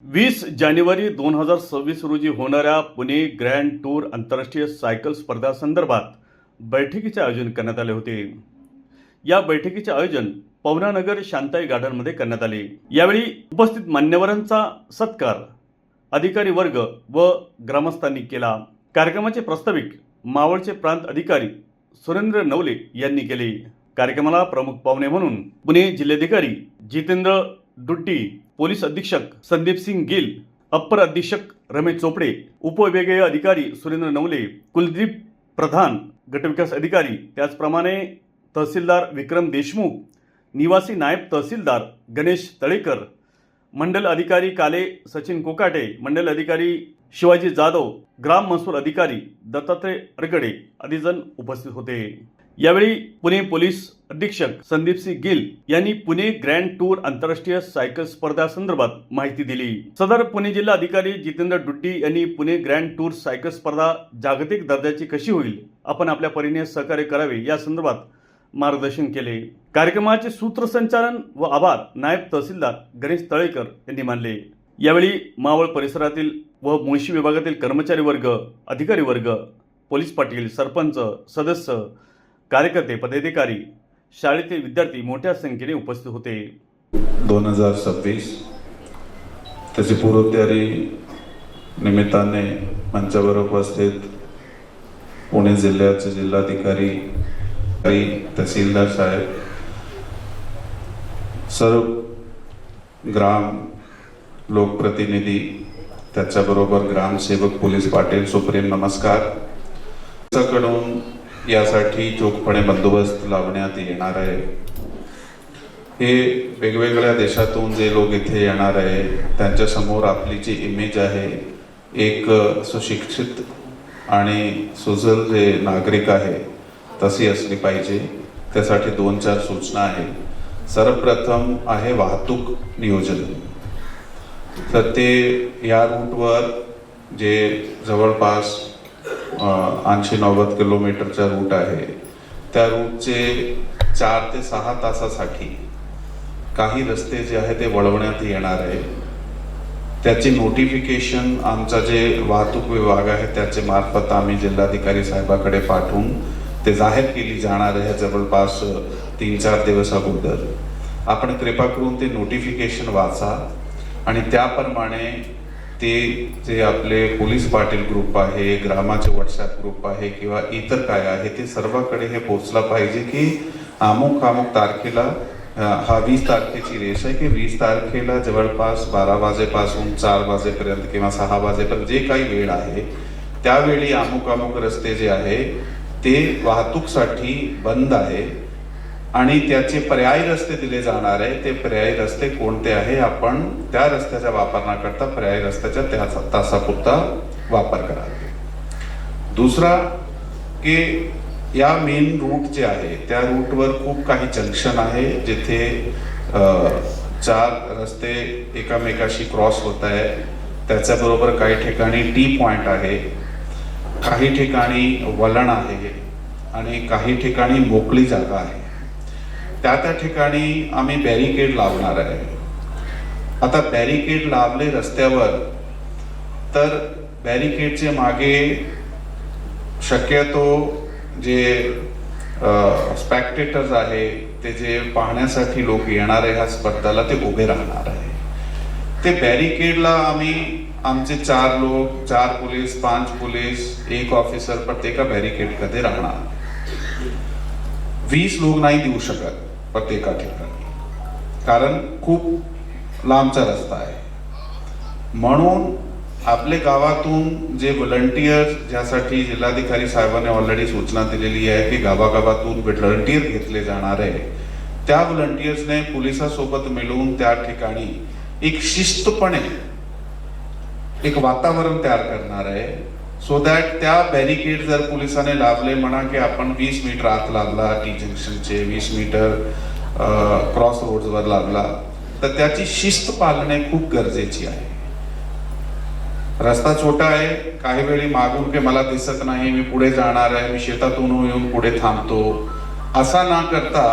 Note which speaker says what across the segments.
Speaker 1: 20 जानेवारी 2026 रोजी होणाऱ्या Pune grand tour आंतरराष्ट्रीय सायकल स्पर्धांसंदर्भात बैठकीचे आयोजन करण्यात आले होते. या बैठकीचे आयोजन पवनानगर शांताई गार्डनमध्ये करण्यात आले. यावेळी उपस्थित मान्यवरांचा सत्कार अधिकारी वर्ग व ग्रामस्थांनी केला. कार्यक्रमाचे प्रास्ताविक मावळचे प्रांत अधिकारी सुरेंद्र नवले यांनी केले. कार्यक्रमाला प्रमुख पाहुणे म्हणून पुणे जिल्हाधिकारी जितेंद्र दुड्डी, पोलीस अधीक्षक संदीप सिंग गिल, अप्पर अधीक्षक रमेश चोपडे, उपविभागीय अधिकारी सुरेंद्र नवले, कुलदीप प्रधान गटविकास अधिकारी, त्याचप्रमाणे तहसीलदार विक्रम देशमुख, निवासी नायब तहसीलदार गणेश तळेकर, मंडल अधिकारी काले सचिन कोकाटे, मंडल अधिकारी शिवाजी जाधव, ग्राम महसूल अधिकारी दत्तात्रय अरगडे आदी जण उपस्थित होते. यावेळी पुणे पोलीस अधीक्षक संदीप सिंग गिल यांनी पुणे ग्रँड टूर आंतरराष्ट्रीय सायकल स्पर्धांसंदर्भात माहिती दिली. सदर पुणे जिल्हा अधिकारी जितेंद्र दुड्डी यांनी पुणे ग्रँड टूर सायकल स्पर्धा जागतिक दर्जाची कशी होईल, आपण आपल्या परीने सहकार्य करावे या संदर्भात मार्गदर्शन केले. कार्यक्रमाचे सूत्रसंचालन व आभार नायब तहसीलदार गणेश तळेकर यांनी मानले. यावेळी मावळ परिसरातील व मुळशी विभागातील कर्मचारी वर्ग, अधिकारी वर्ग, पोलीस पाटील, सरपंच, सदस्य, कार्यकर्ते, पदाधिकारी, शाळेतील विद्यार्थी मोठ्या संख्येने उपस्थित होते.
Speaker 2: 2026 त्याची पूर्वतयारी निमित्ताने मंचावर उपस्थित पुणे जिल्ह्याचे जिल्हाधिकारी, तहसीलदार साहेब, सर्व ग्राम लोकप्रतिनिधी, त्याच्याबरोबर ग्रामसेवक, पोलीस पाटील, सुप्रीम नमस्कार. कडून यासाठी चोखपणे बंदोबस्त लावण्यात येणार आहे. हे वेगवेगळ्या देशातून जे लोक इथे येणार आहे त्यांच्यासमोर आपली जी इमेज आहे, एक सुशिक्षित आणि सुजल जे नागरिक आहे तशी असली पाहिजे. त्यासाठी 2-4 सूचना आहे. सर्वप्रथम आहे वाहतूक नियोजन. तर ते या रूटवर जे जवळपास 80-90 किलोमीटरचा रूट आहे, त्या रूटचे 4 ते 6 तासासाठी काही रस्ते जे आहे ते वळवण्यात येणार आहे. त्याची नोटिफिकेशन आमचा जे वाहतूक विभाग आहे त्याचे मार्फत आम्ही जिल्हाधिकारी साहेबाकडे पाठवून ते जाहीर केली जाणार आहे जवळपास 3-4 दिवस अगोदर. आपण कृपा करून ते नोटिफिकेशन वाचा आणि त्याप्रमाणे ते जे आपले पोलीस पाटील ग्रुप आहे, ग्रामाचे व्हॉट्सॲप ग्रुप आहे किंवा इतर काय आहे ते सर्वांकडे हे पोहोचला पाहिजे की अमुक तारखेला, हा 20 तारखेची रेष आहे की 20 तारखेला जवळपास 12 वाजेपासून 4 वाजेपर्यंत किंवा 6 वाजेपर्यंत जे काही वेळ आहे त्यावेळी अमुक रस्ते जे आहे ते वाहतूकसाठी बंद आहे आणि त्याचे पर्यायी रस्ते दिले जाणार आहे. ते पर्यायी रस्ते कोणते आहे, आपण त्या रस्त्याच्या वापरण्याकरता पर्यायी रस्त्याच्या त्या तासापुरता वापर करावा. दुसरा की या मेन रूट जे आहे त्या रूटवर खूप काही जंक्शन आहे जिथे 4 रस्ते एकामेकाशी क्रॉस होत आहे. त्याच्याबरोबर काही ठिकाणी टी पॉइंट आहे, काही ठिकाणी वळण आहे आणि काही ठिकाणी मोकळी जागा आहे. त्या ठिकाणी आम्ही बॅरिकेड लावणार आहे. आता बॅरिकेड लावले रस्त्यावर तर बॅरिकेडचे मागे शक्यतो जे स्पॅक्टेटर्स आहे ते जे पाहण्यासाठी लोक येणार आहे ह्या स्पर्धाला ते उभे राहणार आहे. ते बॅरिकेडला आम्ही आमचे 4 लोक, 4 पोलीस, 5 पोलीस, 1 ऑफिसर प्रत्येका बॅरिकेडमध्ये राहणार. 20 लोक नाही देऊ शकत प्रत्येका ठिकाणी, कारण खूप लांबचा रस्ता आहे. म्हणून आपल्या गावातून जे व्हॉलंटियर, ज्यासाठी जिल्हाधिकारी साहेबांनी ऑलरेडी सूचना दिलेली आहे की गावागावातून व्हॉलंटियर घेतले जाणार आहे, त्या व्हॉलंटियर्सने पोलिसांसोबत मिळून त्या ठिकाणी एक शिस्तपणे एक वातावरण तयार करणार आहे. सो दॅट त्या बॅरिकेड जर पोलिसांनी लावले, म्हणा की आपण 20 मीटर आत लावला टी जंक्शनचे, 20 मीटर क्रॉस रोडवर लावला, तर त्याची शिस्त पाळणे खूप गरजेची आहे. रस्ता छोटा आहे, काही वेळी मागून की मला दिसत नाही, मी पुढे जाणार आहे, मी शेतातून येऊन पुढे थांबतो, असा ना करता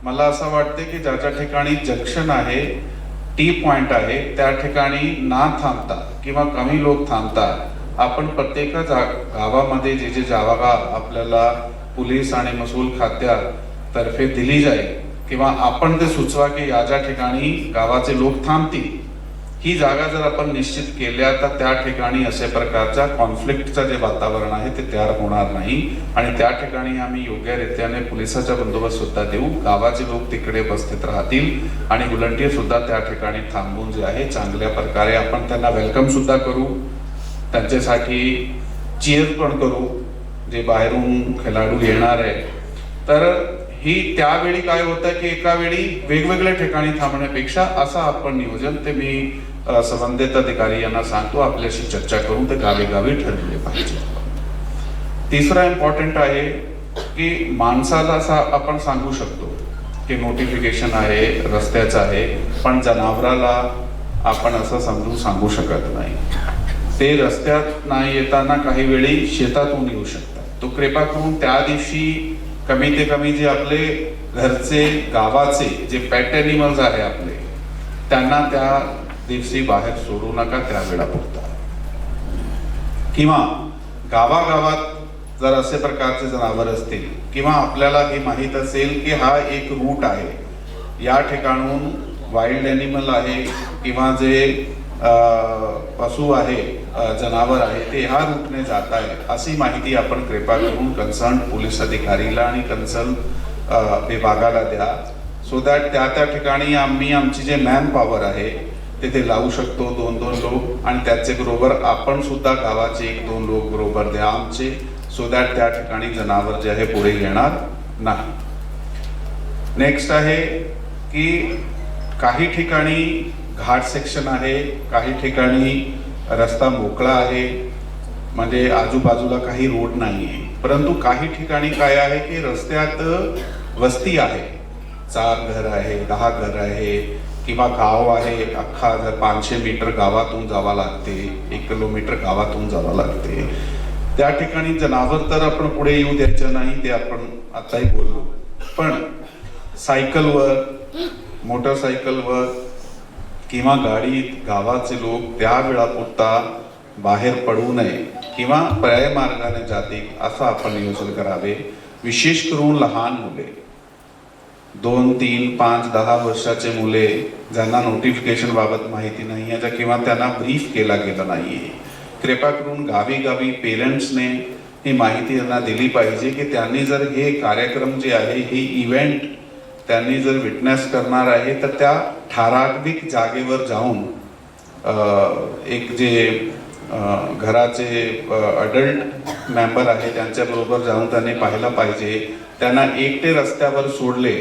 Speaker 2: मला असं वाटते की ज्या ठिकाणी जंक्शन आहे टी पॉइंट आहे त्या ठिकाणी ना थांबता किंवा कमी लोक थांबतात आपण प्रत्येक गावामध्ये जे जे जागा आपल्याला पोलीस आणि महसूल खात्यातर्फे दिली जाईल किंवा आपण ते सुचवा की या ज्या ठिकाणी गावाचे लोक थांबतील ही जागा जर आपण निश्चित केल्या तर त्या ठिकाणी अशा प्रकारच्या कॉन्फ्लिक्टचं जे वातावरण आहे ते तयार होणार नाही आणि त्या ठिकाणी आम्ही योग्यरित्याने पोलिसाचा बंदोबस्त सुद्धा देऊ. गावाचे लोक तिकडे उपस्थित राहतील आणि व्हॉलंटियर सुद्धा त्या ठिकाणी थांबून जे आहे चांगल्या प्रकारे आपण त्यांना वेलकम सुद्धा करू, त्यांच्यासाठी चीअर पण करू जे बाहेरून खेळाडू येणार आहे. तर ही त्यावेळी काय होतं की एका वेळी वेगवेगळ्या ठिकाणी थांबण्यापेक्षा असं आपण नियोजन ते मी संबंधित अधिकारी यांना सांगतो आपल्याशी चर्चा करून ते गावी ठरवले पाहिजे. तिसरा इम्पॉर्टंट आहे की माणसाला असा आपण सांगू शकतो की नोटिफिकेशन आहे रस्त्याचं आहे पण जनावराला आपण असं समजून सांगू शकत नाही. ते रस्त्यात नाही येताना काही वेळी शेतातून येऊ शकतात. तो कृपा करून त्या दिवशी कमी ते कमी जे आपले घरचे गावाचे जे पेट एनिमल्स आहे आपले त्यांना त्या दिवशी बाहेर सोडू नका त्या वेळापुरता. किंवा गावागावात जर असे प्रकारचे जनावर असतील किंवा आपल्याला हे माहीत असेल की हा एक रूट आहे या ठिकाणून वाईल्ड एनिमल आहे किंवा जे पशु आहे जनावर आहे ते ह्या रूटने जात आहे अशी माहिती आपण कृपा करून कन्सर्न पोलीस अधिकारीला आणि कन्सर्न विभागाला द्या. सो दॅट त्या ठिकाणी आम्ही आमची जे मॅन पॉवर आहे तिथे लावू शकतो 2-2 लोक आणि त्याचे बरोबर आपण सुद्धा गावाचे 1-2 लोक बरोबर द्या आमचे. सो दॅट त्या ठिकाणी जनावर जे आहे पुढे येणार नाही. नेक्स्ट आहे की काही ठिकाणी घाट सेक्शन आहे, काही ठिकाणी रस्ता मोकळा आहे म्हणजे आजूबाजूला काही रोड नाही आहे, परंतु काही ठिकाणी काय आहे की रस्त्यात वस्ती आहे, 4 घर आहे, 10 घर आहे किंवा गाव आहे अख्खा 500 मीटर गावातून जावं लागते, 1 किलोमीटर गावातून जावं लागते. त्या ठिकाणी जनावर तर आपण पुढे येऊ द्यायचं नाही ते आपण आताही बोललो. पण सायकलवर, मोटरसायकलवर किंवा गाडीत गावाचे लोक त्या वेळापुरता बाहेर पडू नये किंवा पर्याय मार्गाने जातील असं आपण नियोजन करावे. विशेष करून लहान मुले 2, 3, 5, 10 वर्षाचे मुले ज्यांना नोटिफिकेशन बाबत माहिती नाही आहे किंवा त्यांना ब्रीफ केला गेला नाहीये, कृपा करून गावी पेरेंट्सने ही माहिती त्यांना दिली पाहिजे की त्यांनी जर हे कार्यक्रम जे आहे हे इव्हेंट त्यांनी जर विटनेस करणार आहे तर त्या ठराविक जागेवर जाऊन एक जे घराचे अडल्ट मेंबर आहे त्यांच्याबरोबर जाऊन त्यांनी पाहिलं पाहिजे. त्यांना एकटे रस्त्यावर सोडले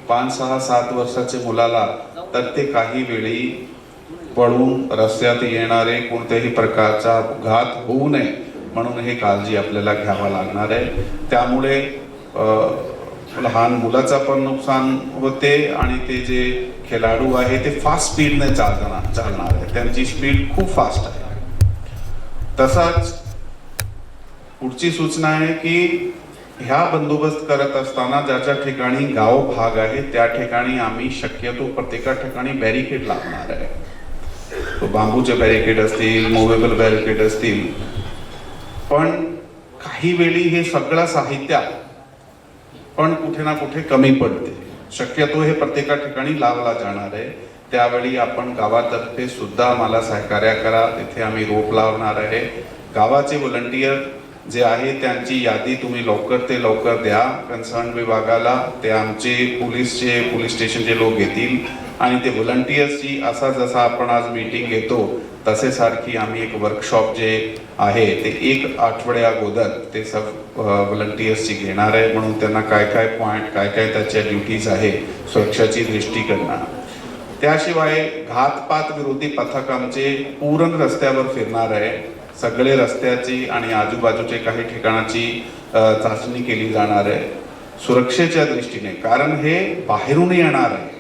Speaker 2: 5, 6, 7 वर्षाचे मुलाला तर ते काही वेळी पळून रस्त्यात येणारे कोणत्याही प्रकारचा अपघात होऊ नये म्हणून हे काळजी आपल्याला घ्यावा लागणार आहे. त्यामुळे लहान मुलाचा पण नुकसान होते आणि ते जे खेळाडू आहे ते फास्ट स्पीडने चालणार आहे, त्यांची स्पीड खूप फास्ट आहे. तसाच पुढची सूचना आहे की ह्या बंदोबस्त करत असताना ज्या ठिकाणी गाव भाग आहे त्या ठिकाणी आम्ही शक्यतो प्रत्येक ठिकाणी बॅरिकेड लावणार आहे. तो बांबूचे बॅरिकेड असतील, मुव्हेबल बॅरिकेड असतील, पण काही वेळी हे सगळं साहित्य पण कुठे ना कुठे कमी पडते. शक्यतो हे प्रत्येक ठिकाणी लावला जाणार आहे. त्यावेळी आपण गावातर्फे सुद्धा आम्हाला सहकार्य करा, तिथे आम्ही रोप लावणार आहे. गावाचे व्हॉलंटियर जे आहे त्यांची यादी तुम्ही लवकर द्या कन्सर्न विभागाला. ते आमचे पोलीस स्टेशनचे लोक घेतील आणि ते व्हॉलंटियर्सची असा जसा आपण आज मीटिंग घेतो तसे सारखी आम्ही एक वर्कशॉप जे आहे ते 1 आठवड्या अगोदर ते सब व्हॉलंटियर्सची घेणार आहे. म्हणून त्यांना काय पॉईंट काय त्याच्या ड्युटीज आहे सुरक्षाची दृष्टीकडनं. त्याशिवाय घातपात विरोधी पथक आमचे पूर्ण रस्त्यावर फिरणार आहे. सगळे रस्त्याची आणि आजूबाजूचे काही ठिकाणाची चाचणी केली जाणार आहे सुरक्षेच्या दृष्टीने, कारण हे बाहेरून येणार आहे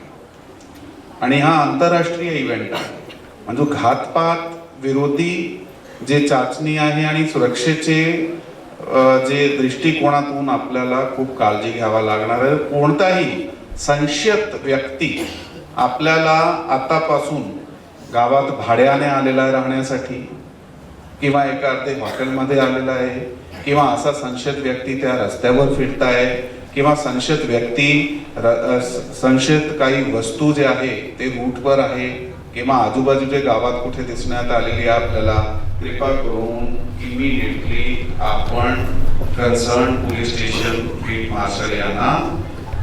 Speaker 2: आणि हा आंतरराष्ट्रीय इव्हेंट आहे. म्हणजे घातपात विरोधी जे चाचणी आहे आणि सुरक्षेचे जे दृष्टिकोनातून आपल्याला खूप काळजी घ्यावा लागणार आहे. कोणताही संशयित व्यक्ती आपल्याला आतापासून गावात भाड्याने आलेला आहे राहण्यासाठी, किंवा एका अर्धे हॉटेलमध्ये आलेला आहे, किंवा असा संशयित व्यक्ती त्या रस्त्यावर फिरत आहे, किंवा संशयित व्यक्ती संशयित काही वस्तू जे आहे ते रूटवर आहे, किंवा आजूबाजूच्या गावात कुठे दिसण्यात आलेली आहे आपल्याला, कृपा करून इमिडिएटली आपण concern police station field marshal यांना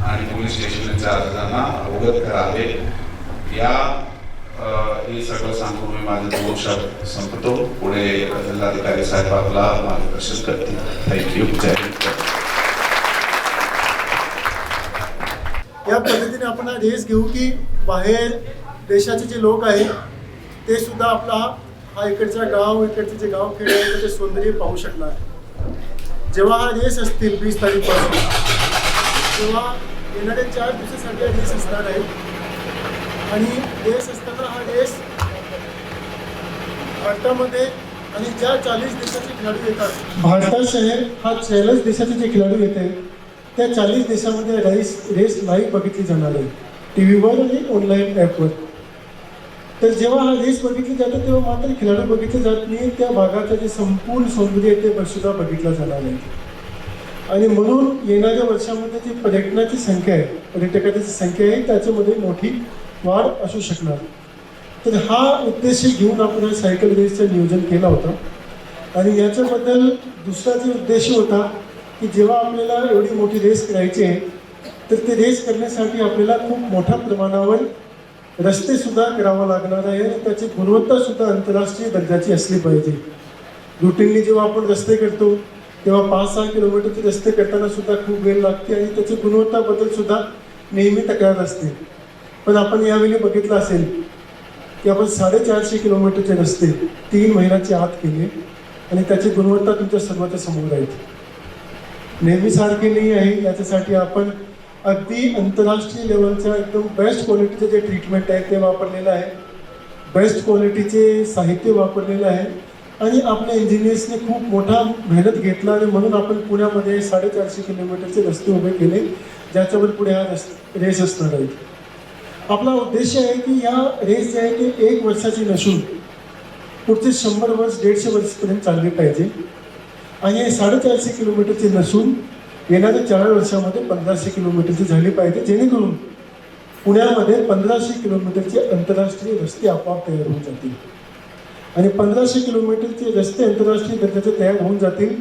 Speaker 2: आणि पोलीस स्टेशन इन्चार्जांना अवगत करावे. हे सगळं सांगून मी माझे 2 शब्द संपतो. पुढे जिल्हाधिकारी साहेब आपला मार्गदर्शन करतील. थँक्यू. जय हिंद.
Speaker 3: या पद्धतीने आपण हा रेस घेऊ की बाहेर देशाचे जे लोक आहेत ते सुद्धा आपला हा इकडचे जे गाव खेडे आहे त्याचे सौंदर्य पाहू शकणार. जेव्हा हा रेस असतील 20 तारीखपासून, तेव्हा येणाऱ्या 4 दिवसासाठी हा रेस असणार आहे. आणि रेस असताना हा रेस भारतामध्ये आणि ज्या 40 देशाचे खेळाडू येतात, भारतासह हा 40 देशाचे जे खेळाडू येते त्या 40 देशामध्ये रेस लाईव्ह बघितली जाणार आहे, टी व्हीवर आणि ऑनलाईन ॲपवर. तर जेव्हा हा रेस बघितली जातो तेव्हा मात्र खेळाडू बघितले जात नाही, त्या भागाचं जे संपूर्ण सौंदर्य ते सुद्धा बघितलं जाणार आहे. आणि म्हणून येणाऱ्या वर्षामध्ये जी पर्यटनाची संख्या आहे, पर्यटकांची संख्या आहे, त्याच्यामध्ये मोठी वाढ असू शकणार. तर हा उद्देश घेऊन आपण हा सायकल रेसचं नियोजन केला होता. आणि याच्याबद्दल दुसरा जो उद्देश होता की जेव्हा आपल्याला एवढी मोठी रेस करायची आहे तर ते रेस करण्यासाठी आपल्याला खूप मोठ्या प्रमाणावर रस्तेसुद्धा करावं लागणार आहे आणि त्याची गुणवत्तासुद्धा आंतरराष्ट्रीय दर्जाची असली पाहिजे. रुटीनली जेव्हा आपण रस्ते करतो तेव्हा 5-6 किलोमीटरचे रस्ते करताना सुद्धा खूप वेळ लागते आणि त्याची गुणवत्ताबद्दल सुद्धा नेहमी तक्रार असते. पण आपण यावेळी बघितलं असेल की आपण 450 किलोमीटरचे रस्ते 3 महिन्याच्या आत केले आणि त्याची गुणवत्ता तुमच्या सर्वांच्या समोर आहे. नेहमी सारखे नाही आहे, याच्यासाठी आपण अगदी आंतरराष्ट्रीय लेवलच्या एकदम बेस्ट क्वालिटीचे जे ट्रीटमेंट आहे ते वापरलेलं आहे, बेस्ट क्वालिटीचे साहित्य वापरलेलं आहे आणि आपल्या इंजिनियर्सने खूप मोठा मेहनत घेतला आणि म्हणून आपण पुण्यामध्ये 450 किलोमीटरचे रस्ते उभे केले, ज्याच्यावर पुढे हा रेस असणार आहे. आपला उद्देश आहे की या रेस जे आहे ते 1 वर्षाची नसून पुढचे 100 वर्ष 150 वर्षपर्यंत चालली पाहिजे. आणि हे 450 किलोमीटरची नसून येणाऱ्या 4 वर्षामध्ये 1500 किलोमीटरची झाली पाहिजे, जेणेकरून पुण्यामध्ये 1500 किलोमीटरचे आंतरराष्ट्रीय रस्ते आपोआप तयार होऊन जातील. आणि 1500 किलोमीटरचे रस्ते आंतरराष्ट्रीय दर्जाचे तयार होऊन जातील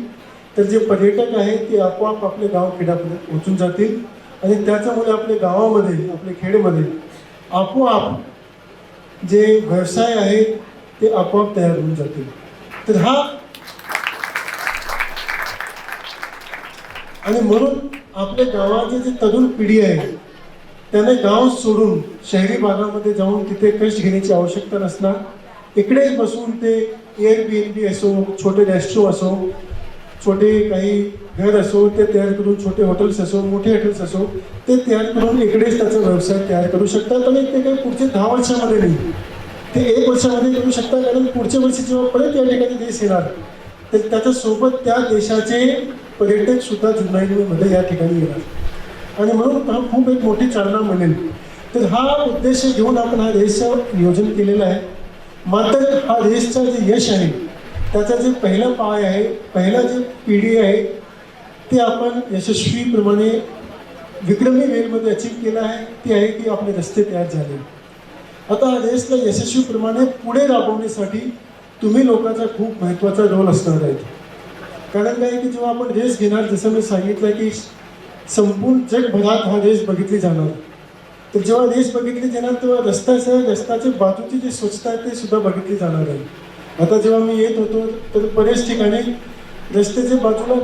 Speaker 3: तर जे पर्यटक आहेत ते आपोआप आपल्या गाव खेड्यापर्यंत पोहोचून जातील आणि त्याच्यामुळे आपल्या गावामध्ये, आपल्या खेड्यामध्ये आपोआप जे व्यवसाय आहेत ते आपोआप तयार होऊन जातील. तर हा आणि म्हणून आपल्या गावाची जी तरुण पिढी आहे त्याने गाव सोडून शहरी भागामध्ये जाऊन तिथे कष्ट घेण्याची आवश्यकता नसणार. इकडेच बसून ते एअरबीएनबी असो, छोटे रेस्ट्रो असो, छोटे काही घर असो ते तयार करून, छोटे हॉटेल्स असो, मोठे हॉटेल्स असो ते तयार करून इकडेच त्याचा व्यवसाय तयार करू शकतात. आणि ते काही पुढचे 10 वर्षामध्ये नाही, ते 1 वर्षामध्ये करू शकतात. कारण पुढच्या वर्षी जेव्हा परत या ठिकाणी देश येणार तर त्याच्यासोबत त्या देशाचे पर्यटक सुद्धा जुन्नरमध्ये या ठिकाणी येणार आणि म्हणून हा खूप एक मोठी चालना मिळेल. तर हा उद्देश घेऊन आपण हा रेसचं नियोजन केलेलं आहे. मात्र हा रेसचा जे यश आहे त्याचा जे पहिला पाय आहे, पहिला जे पिढी आहे ते आपण यशस्वीप्रमाणे विक्रमी वेळमध्ये अचीव केला आहे. ती आहे की आपले रस्ते तयार झाले. आता हा रेसला यशस्वीप्रमाणे पुढे राबवण्यासाठी तुम्ही लोकांचा खूप महत्त्वाचा रोल असणार आहे. कारण काय की जेव्हा आपण रेस घेणार, जसं मी सांगितलं की संपूर्ण जगभरात हा रेस बघितली जाणार. तर जेव्हा रेस बघितली जाणार तेव्हा रस्त्याच्या बाजूची जी स्वच्छता आहे ते सुद्धा बघितली जाणार आहे. आता जेव्हा मी येत होतो तर बरेच ठिकाणी रस्त्याच्या बाजूला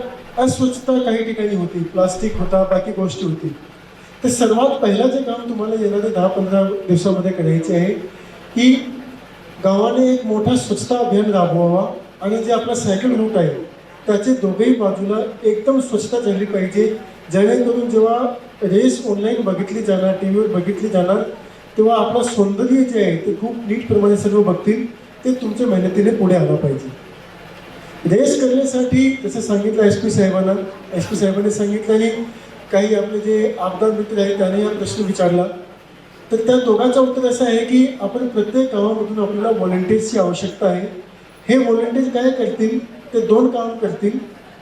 Speaker 3: अस्वच्छता काही ठिकाणी होती, प्लास्टिक होता, बाकी गोष्टी होती. तर सर्वात पहिलं जे काम तुम्हाला येणाऱ्या 10-15 दिवसामध्ये करायचे आहे की गावाने एक मोठा स्वच्छता अभियान राबवावा आणि जे आपला सायकल रूट आहे त्याचे दोघेही बाजूला एकदम स्वच्छता झाली पाहिजे, जेणेकरून जेव्हा रेस ऑनलाईन बघितली जाणार, टी व्हीवर बघितली जाणार तेव्हा आपलं सौंदर्य जे आहे ते खूप नीटप्रमाणे सर्व बघतील. ते तुमच्या मेहनतीने पुढे आला पाहिजे. रेस करण्यासाठी जसं सांगितलं एस पी साहेबांनी सांगितलं आणि काही आपले जे आमदार मित्र आहेत त्याने हा प्रश्न विचारला तर त्या दोघांचं उत्तर असं आहे की आपण प्रत्येक गावामधून आपल्याला व्हॉलेंटियर्सची आवश्यकता आहे. हे व्हॉलेंटियर्स काय करतील, ते दोन काम करतील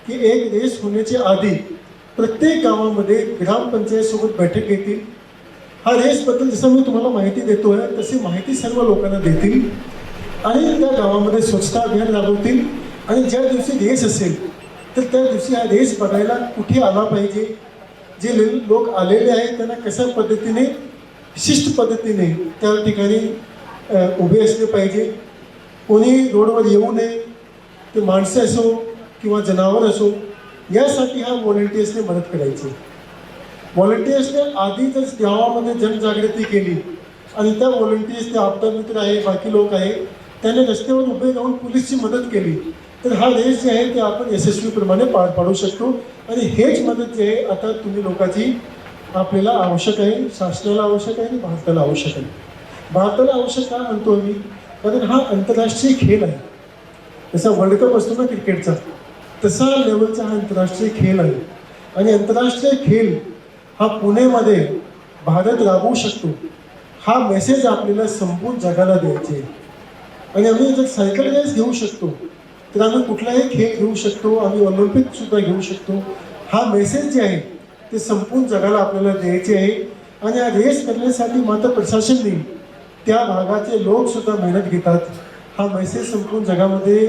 Speaker 3: की एक रेस होण्याच्या आधी प्रत्येक गावामध्ये ग्रामपंचायतसोबत बैठक घेतील. हा रेसबद्दल जसं मी तुम्हाला माहिती देतोय तशी माहिती सर्व लोकांना देतील आणि त्या गावामध्ये स्वच्छता अभियान राबवतील. आणि ज्या दिवशी रेस असेल तर त्या दिवशी हा रेस बघायला कुठे आला पाहिजे, जे लोक आलेले आहेत त्यांना कशा पद्धतीने शिस्त पद्धतीने त्या ठिकाणी उभे असले पाहिजे. कोणी रोडवर येऊ नये, ते माणसं असो किंवा जनावर असो, यासाठी हा व्हॉलेंटियर्सने मदत करायची. व्हॉलेंटियर्सने आधी जर गावामध्ये जनजागृती केली आणि त्या व्हॉलेंटियर्स ते आपला मित्र आहे, बाकी लोक आहे, त्याने रस्त्यावर उभे राहून पोलीसची मदत केली तर हा रेस जे आहे ते आपण यशस्वीप्रमाणे पार पाडू शकतो. आणि हेच मदत जी आहे आता तुम्ही लोकांची आपल्याला आवश्यक आहे, शासनाला आवश्यक आहे आणि भारताला आवश्यक आहे. भारताला आवश्यक काय म्हणतो मी, कारण हा आंतरराष्ट्रीय खेळ आहे. जसा वर्ल्ड कप असतो ना क्रिकेटचा, तसा लेवलचा हा आंतरराष्ट्रीय खेळ आहे. आणि आंतरराष्ट्रीय खेळ हा पुणेमध्ये भारत राबवू शकतो, हा मेसेज आपल्याला संपूर्ण जगाला द्यायचे. आणि आम्ही जर सायकल रेस घेऊ शकतो तर आम्ही कुठलाही खेळ घेऊ शकतो, आम्ही ऑलिम्पिकसुद्धा घेऊ शकतो. हा मेसेज जे आहे ते संपूर्ण जगाला आपल्याला द्यायचे आहे. आणि हा रेस करण्यासाठी मात्र प्रशासन नाही, त्या भागाचे लोकसुद्धा मेहनत घेतात. हा मेसेज संपूर्ण जगामध्ये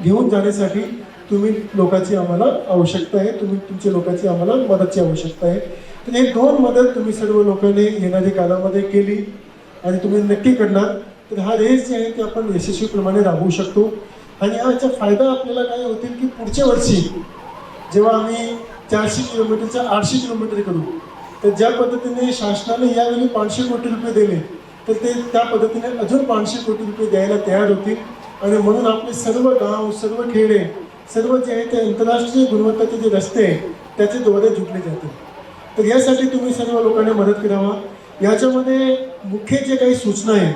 Speaker 3: घेऊन जाण्यासाठी तुम्ही लोकांची आम्हाला आवश्यकता आहे, तुमच्या लोकांची आम्हाला मदतची आवश्यकता आहे. तर हे दोन मदत तुम्ही सर्व लोकांनी येणाऱ्या काळामध्ये केली आणि तुम्ही नक्की करणार तर हा रेस जे आहे ते आपण यशस्वीप्रमाणे राबवू शकतो. आणि याचा फायदा आपल्याला काय होतील की पुढच्या वर्षी जेव्हा आम्ही 400 किलोमीटरचा 800 किलोमीटर करू तर ज्या पद्धतीने शासनाने यावेळी 500 कोटी रुपये दिले तर ते त्या पद्धतीने अजून 500 कोटी रुपये द्यायला तयार होतील. आणि म्हणून आपले सर्व गाव, सर्व खेडे, सर्व जे आहे ते आंतरराष्ट्रीय गुणवत्ताचे जे रस्ते त्याच्याद्वारे जुटले जातील. तर यासाठी तुम्ही सर्व लोकांनी मदत करावा. याच्यामध्ये मुख्य जे काही सूचना आहे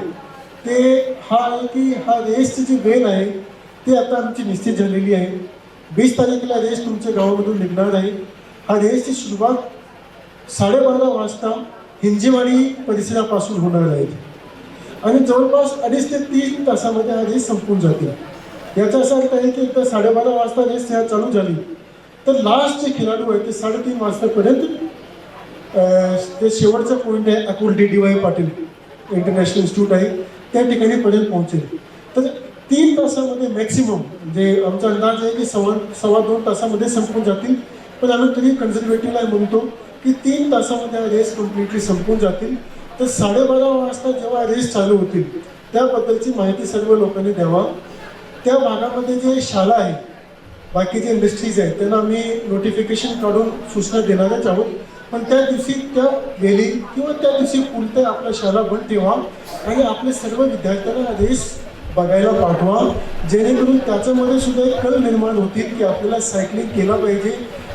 Speaker 3: ते हा आहे की हा रेसची जी वेळ आहे ती आता आमची निश्चित झालेली आहे. 20 तारखेला रेस तुमच्या गावामधून निघणार आहे. हा रेसची सुरुवात 12:30 वाजता हिंजेवाडी परिसरापासून होणार आहे आणि जवळपास 2.5 ते 3 तासामध्ये हा रेस संपून जातील. याचा असा अर्थ आहे की एकदा 12:30 वाजता रेस चालू झाली तर लास्ट जे खेळाडू आहे ते 3:30 वाजतापर्यंत ते शेवटचा पॉईंट आहे Akola DDY Patil international institute आहे त्या ठिकाणी पर्यंत पोहोचेल. तर 3 तासामध्ये मॅक्सिमम म्हणजे आमचा अंदाज आहे की सव्वा 2 तासामध्ये संपून जातील. पण आम्ही तरी कन्झर्वेटिव्हला म्हणतो की 3 तासामध्ये हा रेस कम्प्लिटली संपून जातील. तर 12:30 वाजता जेव्हा रेस चालू होतील त्याबद्दलची माहिती सर्व लोकांनी द्यावा. त्या भागामध्ये जे शाळा आहे, बाकीचे इंडस्ट्रीज आहेत त्यांना आम्ही नोटिफिकेशन काढून सूचना देणारच आहोत. पण त्या दिवशी त्या वेळी किंवा त्या दिवशी पुढे आपल्या शाळा बंद ठेवा आणि आपले सर्व विद्यार्थ्यांना रेस बघायला पाठवा, जेणेकरून त्याच्यामध्ये सुद्धा एक कल निर्माण होतील की आपल्याला सायकलिंग केला पाहिजे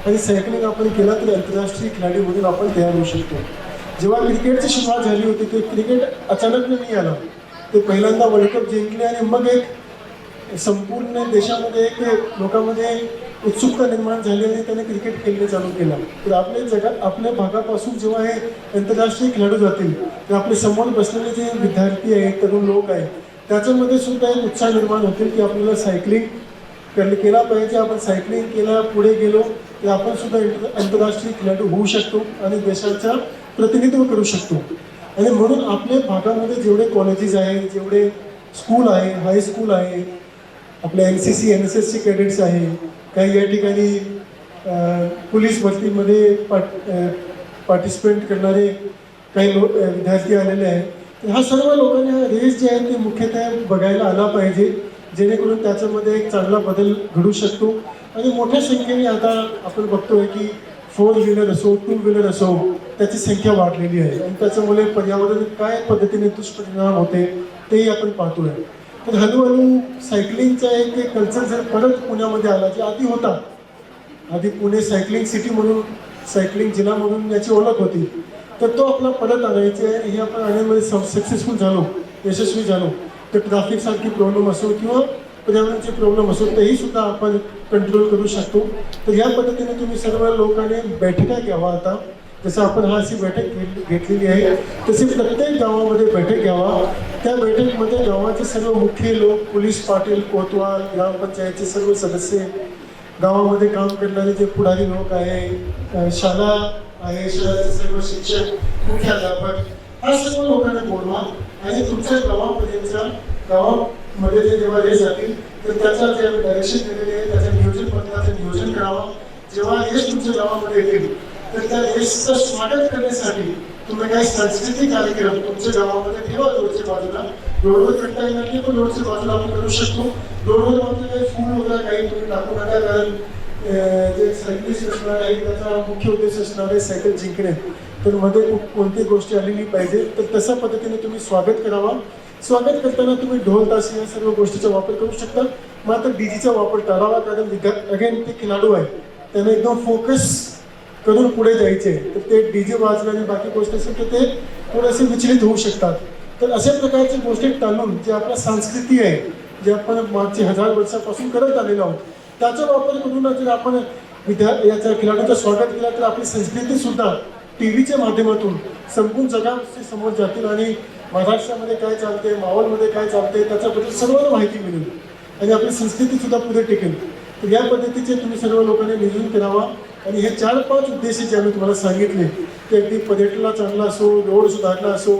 Speaker 3: आणि सायकलिंग आपण केला तर आंतरराष्ट्रीय खेळाडू म्हणून आपण तयार होऊ शकतो. जेव्हा क्रिकेटची सुरुवात झाली होती ते क्रिकेट अचानक नाही आलं, ते पहिल्यांदा वर्ल्ड कप जिंकले आणि मग एक संपूर्ण देशामध्ये एक लोकांमध्ये उत्सुकता निर्माण झाली आणि त्याने क्रिकेट खेळणे चालू केला. तर आपल्या जगात आपल्या भागापासून जेव्हा हे आंतरराष्ट्रीय खेळाडू जातील तर आपले समोर बसलेले जे विद्यार्थी आहेत, तरुण लोक आहेत, त्याच्यामध्ये सुद्धा एक उत्साह निर्माण होतील की आपल्याला सायकलिंग केला पाहिजे. आपण सायकलिंग केला पुढे गेलो तर आपण सुद्धा आंतरराष्ट्रीय खेळाडू होऊ शकतो आणि देशाचा प्रतिनिधित्व करू शकतो. आणि म्हणून आपल्या भागामध्ये जेवढे कॉलेजेस आहेत, जेवढे स्कूल आहे, हायस्कूल आहे, आपल्या NCC NSS चे कॅडेट्स आहे, काही या ठिकाणी पोलीस भरतीमध्ये पार्टिसिपेट करणारे काही विद्यार्थी आलेले आहेत. तर ह्या सर्व लोकांनी हा रेस जे आहे ते मुख्यतः बघायला आला पाहिजे, जेणेकरून त्याच्यामध्ये एक चांगला बदल घडू शकतो. आणि मोठ्या संख्येने आता आपण बघतोय की 4 व्हीलर असो, 2 व्हीलर असो, त्याची संख्या वाढलेली आहे आणि त्याच्यामुळे पर्यावरण काय पद्धतीने दुष्परिणाम होते तेही आपण पाहतोय. तर हळूहळू सायकलिंगचा एक कल्चर जर परत पुण्यामध्ये आला, जे आधी होता, आधी पुणे सायकलिंग सिटी म्हणून, सायकलिंग जिल्हा म्हणून याची ओळख होती, तर तो आपला परत आणायचे आहे. हे आपण आणण्यामध्ये सक्सेसफुल झालो, यशस्वी झालो तर ट्रॅफिकसारखी प्रॉब्लेम असो किंवा पर्यावरणाचे प्रॉब्लेम असो तेही सुद्धा आपण कंट्रोल करू शकतो. तर या पद्धतीने तुम्ही सर्व लोकांनी बैठका घ्यावा आता जसं आपण हा अशी बैठक घेतलेली आहे तशी प्रत्येक गावामध्ये बैठक घ्यावा. त्या बैठकीमध्ये गावाचे सर्व मुख्य लोक, पोलीस पाटील, कोतवाल, ग्रामपंचायतचे सर्व सदस्य, गावामध्ये काम करणारे जे पुढारी लोक आहे, शाळा आहे, शाळेचे सर्व शिक्षक, मुख्याध्यापक, हा सर्व लोकांना बोलवा आणि तुमच्या गावामध्ये जे जेव्हा रेस जातील तर त्याचं जे डायरेक्शन दिलेले आहे त्याचं नियोजन पत्राचं नियोजन करावं. जेव्हा रेस तुमच्या गावामध्ये येतील तर त्या रेसचं स्वागत करण्यासाठी तुम्ही काही सांस्कृतिक कार्यक्रम तुमच्या गावामध्ये ठेवा. रोडच्या बाजूला रोडवर करता येणार नाही पण रोडच्या बाजूला आपण करू शकतो. रोडवर मात्र काही फूल वगैरे काही तुम्ही टाकू नका, कारण जे सायकलिस्ट असणार आहे त्याचा मुख्य उद्देश असणार आहे सायकल जिंकणे, तर मध्ये कोणती गोष्टी आलेली पाहिजे तर तशा पद्धतीने तुम्ही स्वागत करावा. स्वागत करताना तुम्ही ढोल ताशे या सर्व गोष्टीचा वापर करू शकता, मात्र डीजेचा वापर टाळावा, कारण अगेन ते खिलाडू आहे त्यांना एकदम फोकस करून पुढे जायचे, तर ते डीजे वाजलं आणि बाकी गोष्टी असेल तर ते थोडेसे विचलित होऊ शकतात. तर अशा प्रकारच्या गोष्टी टाळून जे आपला संस्कृती आहे, जे आपण मागचे 1000 वर्षापासून करत आलेलो आहोत, त्याचा वापर करून जर आपण याच्या खिलाडूचं स्वागत केलं तर आपली संस्कृती सुद्धा टीव्हीच्या माध्यमातून संपूर्ण जगाच्या समोर जातील आणि महाराष्ट्रामध्ये काय चालते, मावळमध्ये काय चालते त्याच्याबद्दल सर्वांना माहिती मिळेल आणि आपली संस्कृती सुद्धा पुढे टिकेल. तर या पद्धतीचे तुम्ही सर्व लोकांनी नियोजन करावा आणि हे 4-5 उद्देश जे आम्ही तुम्हाला सांगितले ते अगदी पर्यटनाला चांगला असो, रोड सुधारणा असो,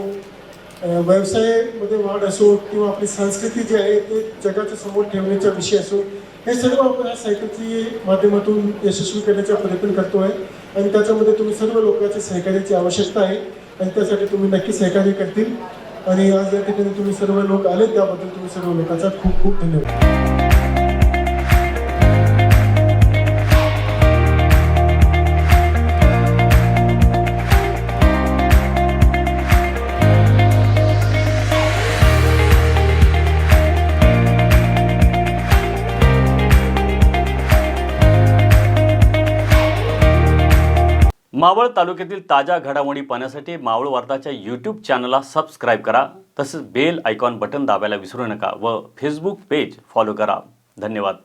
Speaker 3: व्यवसायामध्ये वाढ असो किंवा आपली संस्कृती जी आहे ते जगाच्या समोर ठेवण्याचा विषय असो, हे सर्व आपण या सायकलची माध्यमातून यशस्वी करण्याचा प्रयत्न करतो आहे आणि त्याच्यामध्ये तुम्ही सर्व लोकांच्या सहकार्याची आवश्यकता आहे आणि त्यासाठी तुम्ही नक्की सहकार्य करतील. आणि आज या ठिकाणी तुम्ही सर्व लोक आले त्याबद्दल तुम्ही सर्व लोकांचा खूप खूप धन्यवाद.
Speaker 1: मावळ तालुक्यातील ताज्या घडामोडी पाहण्यासाठी मावळ वार्ताच्या यूट्यूब चॅनलला सबस्क्राईब करा. तसेच बेल आयकॉन बटन दाबायला विसरू नका व फेसबुक पेज फॉलो करा. धन्यवाद.